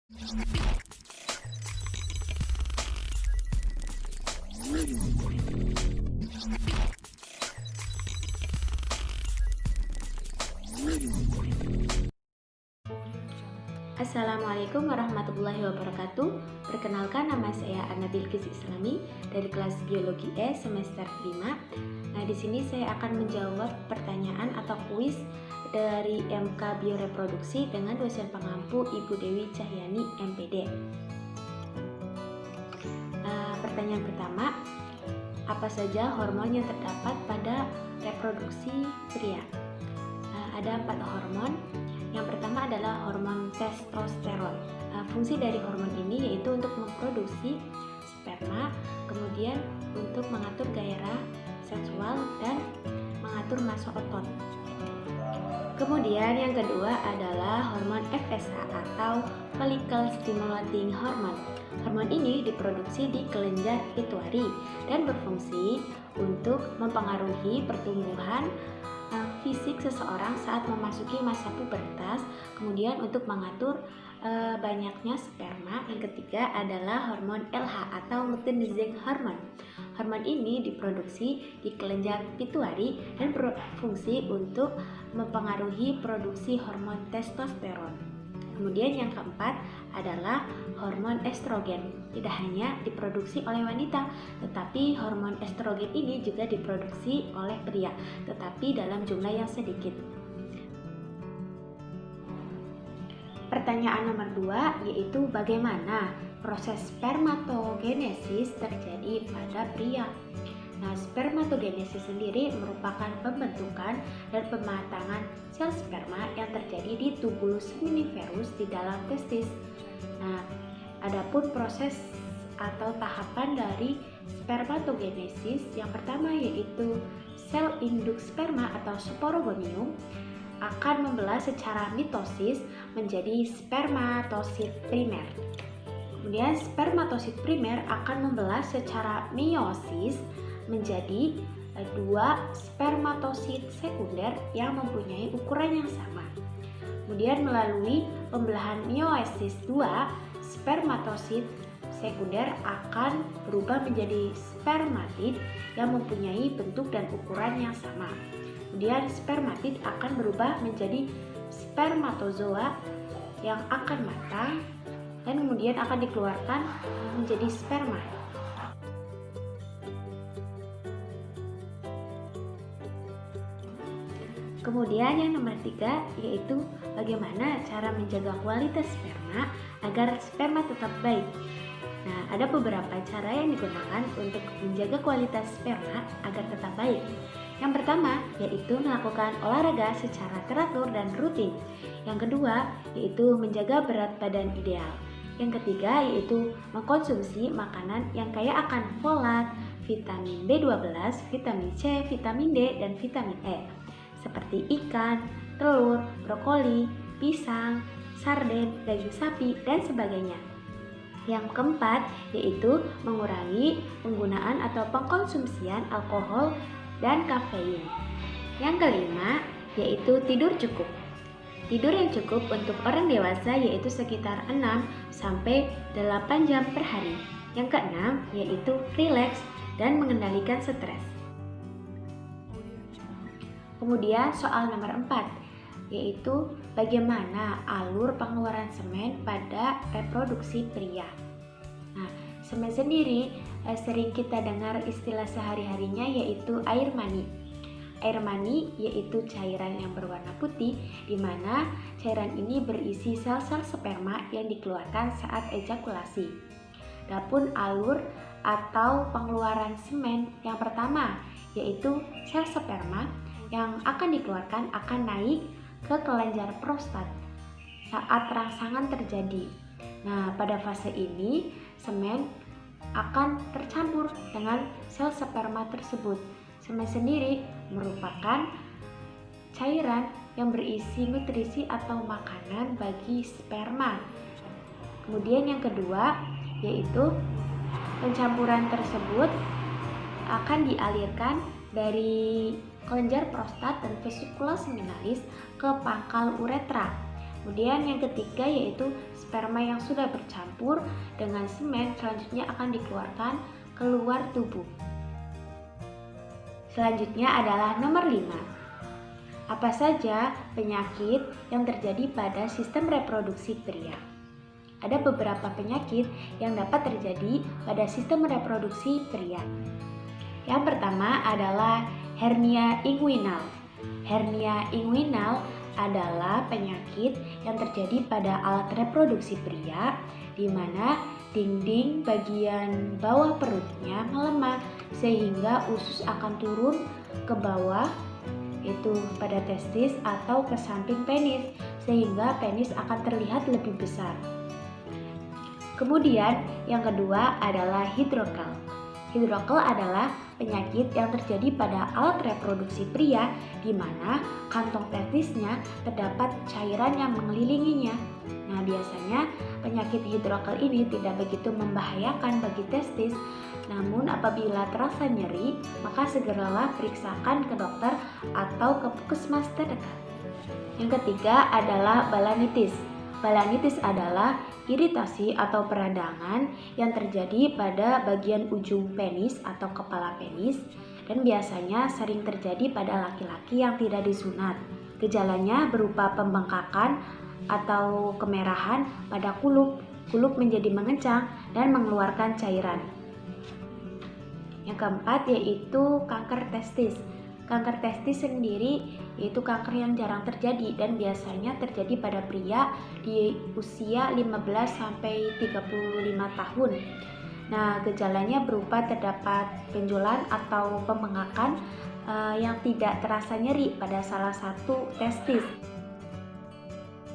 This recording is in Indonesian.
Assalamualaikum warahmatullahi wabarakatuh. Perkenalkan, nama saya Ana Bilqis Islami dari kelas Biologi E semester 5. Nah, di sini saya akan menjawab pertanyaan atau kuis dari MK Bioreproduksi dengan dosen pengampu Ibu Dewi Cahyani MPD. Pertanyaan pertama, apa saja hormon yang terdapat pada reproduksi pria? Ada 4 hormon. Yang pertama adalah hormon testosteron. Fungsi dari hormon ini yaitu untuk memproduksi sperma, kemudian untuk mengatur gairah seksual dan mengatur massa otot. Kemudian yang kedua adalah hormon FSH atau follicle stimulating hormone. Hormon ini diproduksi di kelenjar pituitari dan berfungsi untuk mempengaruhi pertumbuhan fisik seseorang saat memasuki masa pubertas, kemudian untuk mengatur banyaknya sperma. Yang ketiga adalah hormon LH atau luteinizing hormone. Hormon ini diproduksi di kelenjar pituitari dan berfungsi untuk mempengaruhi produksi hormon testosteron. Kemudian yang keempat adalah hormon estrogen. Tidak hanya diproduksi oleh wanita, tetapi hormon estrogen ini juga diproduksi oleh pria, tetapi dalam jumlah yang sedikit. Pertanyaan nomor 2 yaitu bagaimana proses spermatogenesis terjadi pada pria. Nah, spermatogenesis sendiri merupakan pembentukan dan pematangan sel sperma yang terjadi di tubulus seminiferus di dalam testis. Nah, adapun proses atau tahapan dari spermatogenesis yang pertama yaitu sel induk sperma atau sporogonium akan membelah secara mitosis menjadi spermatosit primer. Kemudian spermatosit primer akan membelah secara meiosis menjadi 2 spermatosit sekunder yang mempunyai ukuran yang sama. Kemudian melalui pembelahan meiosis 2, spermatosit sekunder akan berubah menjadi spermatid yang mempunyai bentuk dan ukuran yang sama. Kemudian spermatid akan berubah menjadi spermatozoa yang akan matang dan kemudian akan dikeluarkan menjadi sperma. Kemudian yang nomor 3 yaitu bagaimana cara menjaga kualitas sperma agar sperma tetap baik. Nah, ada beberapa cara yang digunakan untuk menjaga kualitas sperma agar tetap baik. Yang pertama yaitu melakukan olahraga secara teratur dan rutin. Yang kedua yaitu menjaga berat badan ideal. Yang ketiga yaitu mengkonsumsi makanan yang kaya akan folat, vitamin B12, vitamin C, vitamin D, dan vitamin E. Seperti ikan, telur, brokoli, pisang, sarden, daging sapi, dan sebagainya. Yang keempat yaitu mengurangi penggunaan atau pengkonsumsian alkohol dan kafein. Yang kelima yaitu tidur cukup. Tidur yang cukup untuk orang dewasa yaitu sekitar 6-8 jam per hari. Yang keenam yaitu rileks dan mengendalikan stres. Kemudian soal nomor 4 yaitu bagaimana alur pengeluaran semen pada reproduksi pria. Nah, semen sendiri sering kita dengar istilah sehari-harinya yaitu air mani. Air mani yaitu cairan yang berwarna putih di mana cairan ini berisi sel-sel sperma yang dikeluarkan saat ejakulasi. Adapun alur atau pengeluaran semen yang pertama yaitu sel sperma yang akan dikeluarkan akan naik ke kelenjar prostat saat rangsangan terjadi. Nah, pada fase ini semen akan tercampur dengan sel sperma tersebut. Semen sendiri merupakan cairan yang berisi nutrisi atau makanan bagi sperma. Kemudian yang kedua yaitu pencampuran tersebut akan dialirkan dari kelenjar prostat dan vesikula seminalis ke pangkal uretra. Kemudian yang ketiga yaitu sperma yang sudah bercampur dengan semen selanjutnya akan dikeluarkan keluar tubuh. Selanjutnya adalah nomor 5. Apa saja penyakit yang terjadi pada sistem reproduksi pria? Ada beberapa penyakit yang dapat terjadi pada sistem reproduksi pria. Yang pertama adalah hernia inguinal. Hernia inguinal adalah penyakit yang terjadi pada alat reproduksi pria di mana dinding bagian bawah perutnya melemah sehingga usus akan turun ke bawah, itu pada testis atau ke samping penis, sehingga penis akan terlihat lebih besar. Kemudian yang kedua adalah hidrokel. Hidrokel adalah penyakit yang terjadi pada alat reproduksi pria di mana kantong testisnya terdapat cairan yang mengelilinginya. Nah, biasanya penyakit hidrokel ini tidak begitu membahayakan bagi testis, namun apabila terasa nyeri, maka segeralah periksakan ke dokter atau ke puskesmas terdekat. Yang ketiga adalah balanitis. Balanitis adalah iritasi atau peradangan yang terjadi pada bagian ujung penis atau kepala penis dan biasanya sering terjadi pada laki-laki yang tidak disunat. Gejalanya berupa pembengkakan atau kemerahan pada kulup. Kulup menjadi mengencang dan mengeluarkan cairan. Yang keempat yaitu kanker testis. Kanker testis sendiri yaitu kanker yang jarang terjadi dan biasanya terjadi pada pria di usia 15-35 tahun. Nah, gejalanya berupa terdapat benjolan atau pembengkakan yang tidak terasa nyeri pada salah satu testis.